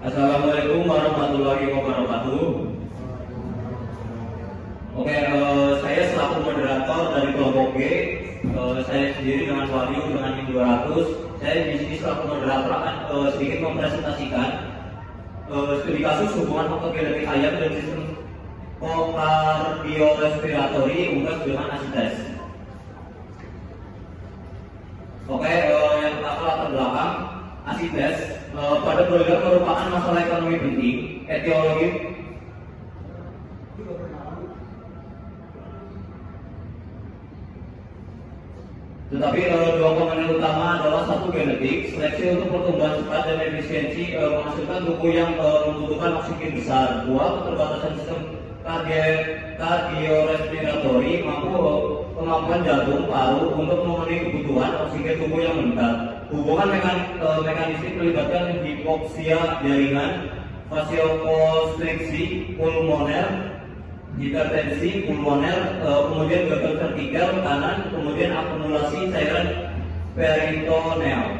Assalamualaikum warahmatullahi wabarakatuh. Oke, saya selaku moderator dari kelompok G. Saya sendiri dengan Wahyu dengan tim 200. Saya di sini selaku moderator akan sedikit mempresentasikan studi kasus hubungan faktor genetik ayam dan sistem kardiorespiratori unggas dengan asites. Oke, yang pertama latar belakang asites pada broiler merupakan masalah ekonomi penting, etiologi. Tetapi dua komponen utama adalah satu genetik, seleksi untuk pertumbuhan cepat dan efisiensi menghasilkan tubuh yang membutuhkan oksigen besar. Dua, keterbatasan sistem kardiorespiratori mampu kemampuan jantung paru untuk memenuhi kebutuhan oksigen tubuh yang meningkat. Hubungan mekanistik melibatkan hipoksia jaringan, vasokonstriksi pulmoner, hipertensi pulmoner, kemudian gagal vertikal kanan, kemudian akumulasi cairan peritoneal.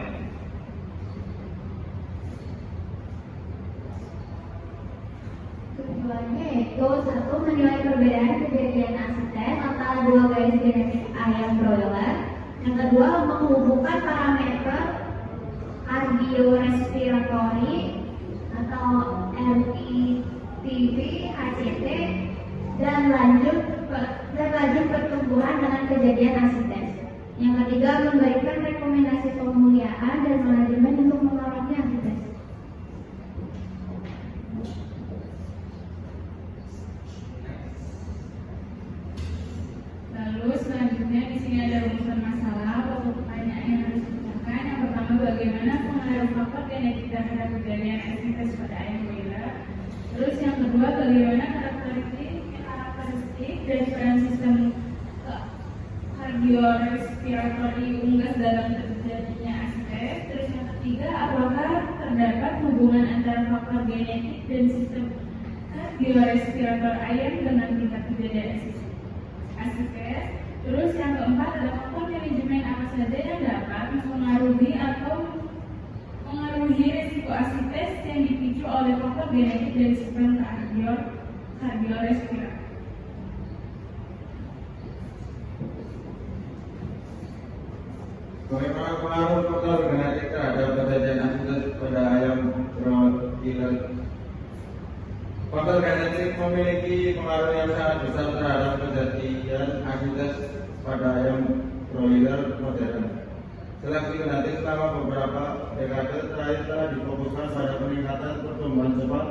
Tujuannya yaitu satu, menilai perbedaan kejadian asites antara dua garis genetik ayam broiler. Yang kedua, menghubungkan parameter kardiorespiratori atau LPTV, HCT dan laju pertumbuhan dengan kejadian asites. Yang ketiga, memberikan rekomendasi pemulihan dan manajemen untuk merawatnya asites. Lalu selanjutnya di sini ada rumusan masalah atau pertanyaan yang harus dipecahkan. Yang pertama, bagaimana pengaruh faktor genetik terhadap kejadian asites pada ayam broiler. Terus yang kedua, bagaimana karakteristik dan peran sistem kardiorespiratori unggas dalam terjadinya asites. Terus yang ketiga, apakah terdapat hubungan antara faktor genetik dan sistem kardiorespirator ayam dengan tingkat kejadian asites. Terus yang keempat, ada faktor manajemen apa saja yang dapat mempengaruhi atau mengaruhi risiko asites yang dipicu oleh faktor genetik dan sistem kardiorespirator. Bagaimana pengaruh faktor genetik terhadap kejadian asites pada ayam broiler? Faktor genetik memiliki pengaruh yang sangat besar terhadap kejadian asites pada ayam broiler modern. Seleksi genetik selama beberapa dekade terakhir telah difokuskan pada peningkatan pertumbuhan cepat,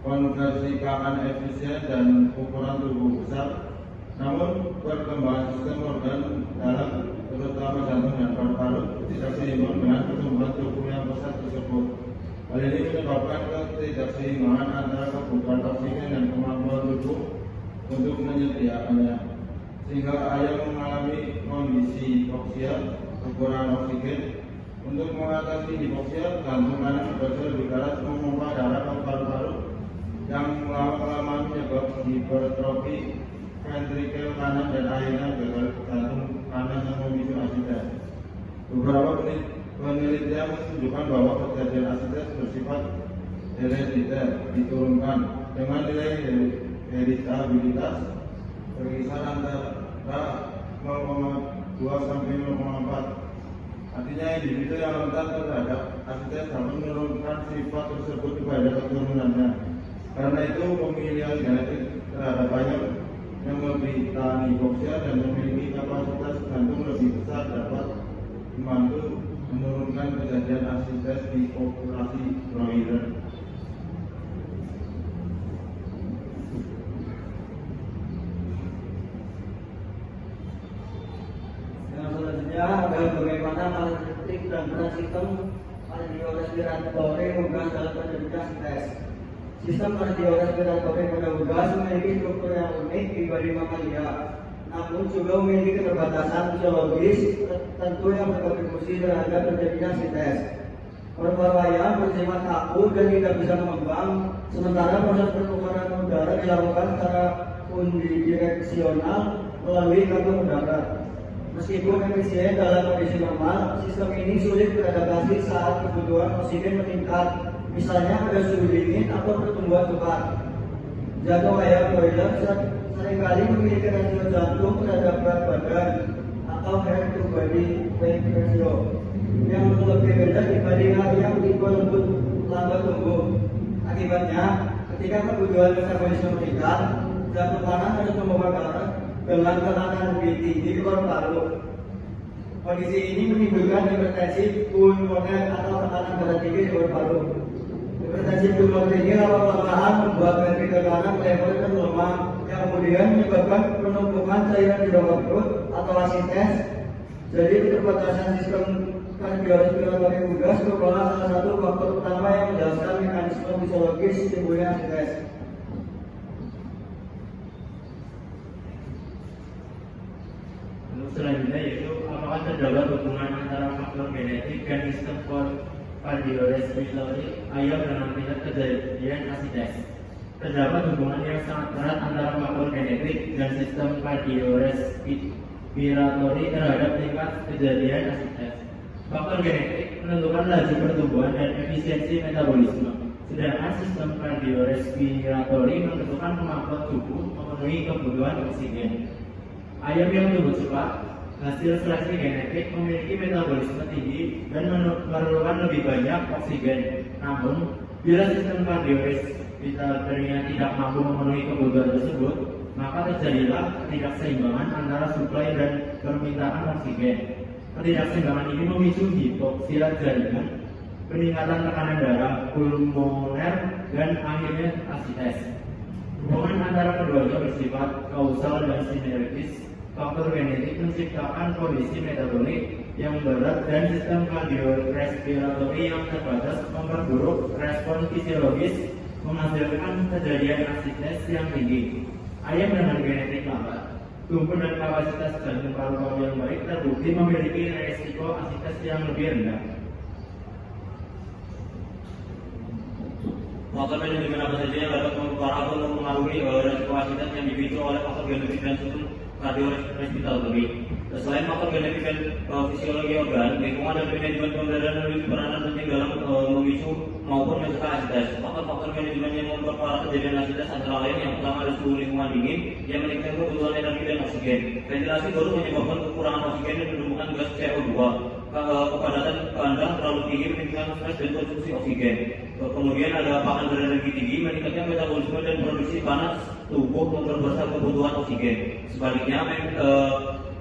konversi pakan efisien, dan ukuran tubuh besar. Namun perkembangan sistem organ dalam terutama jantung dan paru-paru tidak seimbang dengan pertumbuhan tubuh yang pesat tersebut. Hal ini menyebabkan ketidakseimbangan antara kebutuhan oksigen dan kemampuan tubuh untuk menyediakannya, sehingga ayam mengalami kondisi hipoksia, kekurangan oksigen. Untuk mengatasi hipoksia, jantung kanan bekerja lebih keras memompa darah ke paru-paru yang lama-kelamaan menyebabkan hipertrofi ventrikel kanan dan akhirnya gagal jantung kanan yang memicu asites. Beberapa penelitian menunjukkan bahwa kejadian asites bersifat herediter, diturunkan dengan nilai heritabilitas berkisar antara 0,2 sampai 0,4. Artinya individu yang rentan terhadap asites dapat menurunkan sifat tersebut kepada keturunannya. Karena itu pemilihan genetik terhadap ayam yang lebih tahan hipoksia dan memiliki kapasitas jantung lebih besar dapat membantu menurunkan kejadian asites di populasi broiler. Yang selanjutnya adalah bagaimana karakteristik dan peran sistem kardiorespiratori unggas dalam terjadinya asites. Sistem kardiorespiratori pada unggas memiliki struktur yang unik dibanding mamalia, namun juga memiliki keterbatasan fisiologis tertentu yang berkontribusi terhadap terjadinya asites. Paru-paru bersifat kaku dan tidak bisa mengembang, sementara proses pertukaran udara dilakukan secara unidireksional melalui kantong udara. Meskipun efisien dalam kondisi normal, sistem ini sulit beradaptasi saat kebutuhan oksigen meningkat, misalnya pada suhu dingin atau pertumbuhan kembar. Jantung ayam broiler seringkali memiliki rasio jantung terhadap berat badan atau head to body weight ratio yang lebih rendah dibanding ayam tipe lembut lambat tumbuh. Akibatnya, ketika kebutuhan metabolisme meningkat, jantung panas atau pembuluh darah dengan tekanan lebih tinggi di paru-paru. Kondisi ini menimbulkan hipertensi pulmoner atau tekanan darah tinggi di paru-paru. Hipertensi pulmoner ini lama-lamaan membuat ventrikel kanan melebar dan lemah, yang kemudian menyebabkan penumpukan cairan di bawah perut atau asites. Jadi keterbatasan sistem kardiorespiratori unggas merupakan salah satu faktor utama yang menjelaskan mekanisme fisiologis timbulnya asites. Selanjutnya yaitu apakah terdapat hubungan antara faktor genetik dan sistem kardiorespiratori ayam dengan tingkat kejadian asites. Terdapat hubungan yang sangat erat antara faktor genetik dan sistem kardiorespiratori terhadap tingkat kejadian asites. Faktor genetik menentukan laju pertumbuhan dan efisiensi metabolisme, sedangkan sistem kardiorespiratori menentukan kemampuan tubuh memenuhi kebutuhan oksigen. Ayam yang tumbuh cepat, hasil seleksi genetik, memiliki metabolisme tinggi dan memerlukan lebih banyak oksigen. Namun, bila sistem kardiorespiratorinya tidak mampu memenuhi kebutuhan tersebut, maka terjadilah ketidakseimbangan antara suplai dan permintaan oksigen. Ketidakseimbangan ini memicu hipoksia jaringan, peningkatan tekanan darah pulmoner, dan akhirnya asites. Hubungan antara keduanya bersifat kausal dan sinergis. Faktor genetik menciptakan kondisi metabolik yang berat dan sistem kardiorespiratori yang terbatas memperburuk respon fisiologis, menghasilkan kejadian asites yang tinggi. Ayam dengan genetik lambat, tumbuh dan kapasitas jantung paru-paru yang baik terbukti memiliki resiko asites yang lebih rendah. Faktor manajemen apa saja yang dapat mempengaruhi resiko asites yang dipicu oleh faktor genetik dan sistem kardiorespiratori. Selain faktor genetik dan fisiologi organ, lingkungan dan manajemen pemberdayaan memiliki peranan penting dalam memicu maupun mencegah asites. Faktor-faktor manajemen yang memperparah kejadian asites antara lain yang pertama ada suhu lingkungan dingin yang meningkatkan kebutuhan energi dan oksigen. Ventilasi baru menyebabkan kekurangan oksigen dan penumpukan gas CO2. Kepadatan kandang terlalu tinggi meningkatkan stres dan konsumsi oksigen. Kemudian ada pakan berenergi tinggi meningkatkan metabolisme dan produksi panas tubuh memperbesar kebutuhan oksigen. Sebaliknya,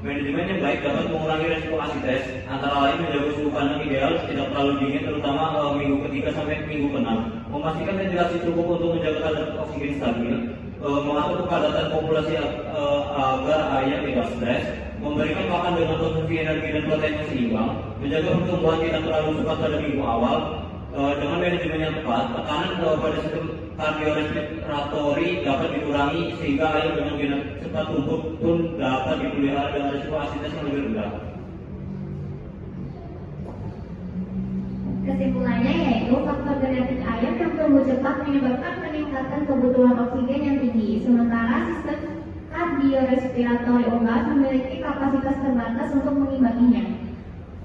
manajemen yang baik dapat mengurangi resiko asites, antara lain menjaga suhu kandang ideal tidak terlalu dingin, terutama minggu ketiga sampai minggu ke-6, memastikan ventilasi cukup untuk menjaga kadar oksigen stabil, mengatur kepadatan populasi agar ayam tidak stres, memberikan pakan dengan konsumsi energi dan protein yang seimbang, menjaga pertumbuhan tidak terlalu cepat pada minggu awal. Dengan manajemen yang tepat, tekanan pada sistem kardiorespiratori dapat dikurangi sehingga ayam dengan genetik cepat tumbuh pun dapat dipelihara dengan risiko asites yang lebih rendah. Kesimpulannya yaitu faktor genetik ayam yang tumbuh cepat menyebabkan peningkatan kebutuhan oksigen yang tinggi, sementara sistem kardiorespiratori unggas memiliki kapasitas terbatas untuk mengimbanginya.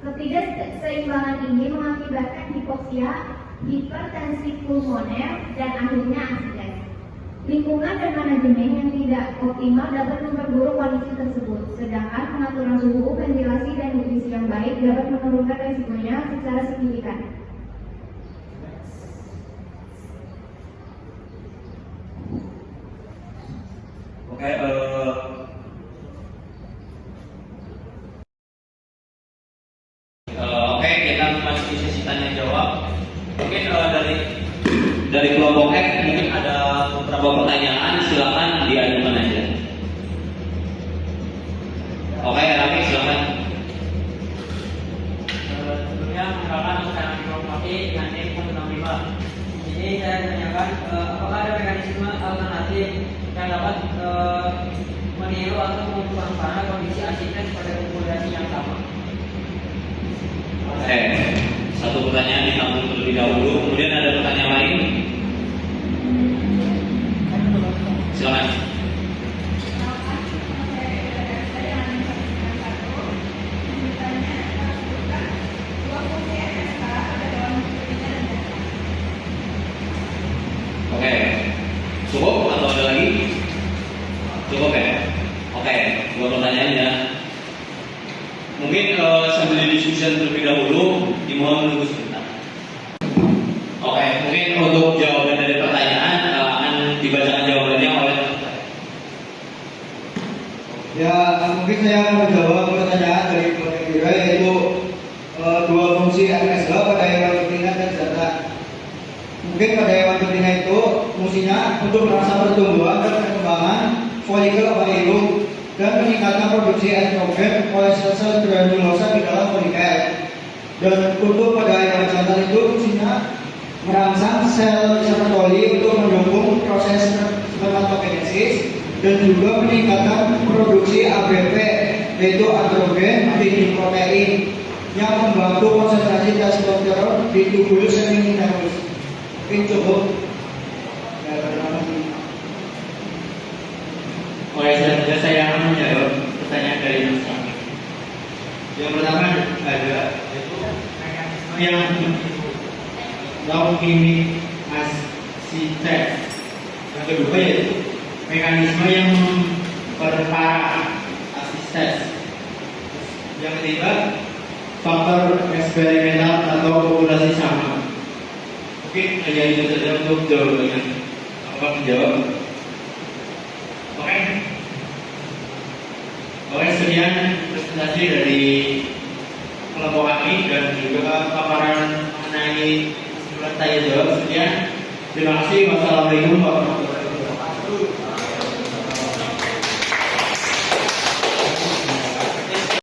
Ketidakseimbangan ini mengakibatkan hipoksia, hipertensi pulmoner, dan akhirnya asites. Lingkungan dan manajemen yang tidak optimal dapat memperburuk kondisi tersebut, sedangkan pengaturan suhu, ventilasi, dan nutrisi yang baik dapat menurunkan resikonya secara signifikan. Oke, kita masuk sesi tanya jawab. Mungkin dari kelompok X mungkin ada beberapa pertanyaan, silakan diajukan aja. Oke, Raffi silakan. Sebelumnya misalkan sekarang di kelompok E dengan E165. Ini saya tanyakan apakah ada mekanisme alternatif yang dapat meniru atau memperparah kondisi asites pada populasi yang sama. Satu pertanyaan ditampung terlebih dahulu, kemudian ada pertanyaan lain. Silakan. saya menjawab pertanyaan dari Pak Indra, yaitu dua fungsi FSH pada hewan betina dan jantan. Mungkin pada hewan betina itu fungsinya untuk merangsang pertumbuhan dan perkembangan folikel ovarium dan meningkatkan produksi estrogen oleh sel-sel granulosa di dalam folikel. Dan untuk pada hewan jantan itu fungsinya merangsang sel spermatoli untuk mendukung proses spermatogenesis dan juga meningkatkan produksi ABP, yaitu androgen binding protein, yang membantu konsentrasi testosteron di tubuh seminiferus. Mungkin cukup. Ya, terima kasih. Oleh selanjutnya saya akan menjawab pertanyaan dari Mas Rami. Yang pertama ada yaitu mekanisme yang low-chemic aciditas. Yang kedua yaitu mekanisme yang memperparah aciditas. Yang ketiga faktor eksperimental atau populasi sama. Mungkin hanya itu saja untuk jawabannya. Apa menjawab? Oke, sekian presentasi dari kelompok kami dan juga paparan mengenai tanya jawab. Sekian, terima kasih. Wassalamualaikum warahmatullahi wabarakatuh.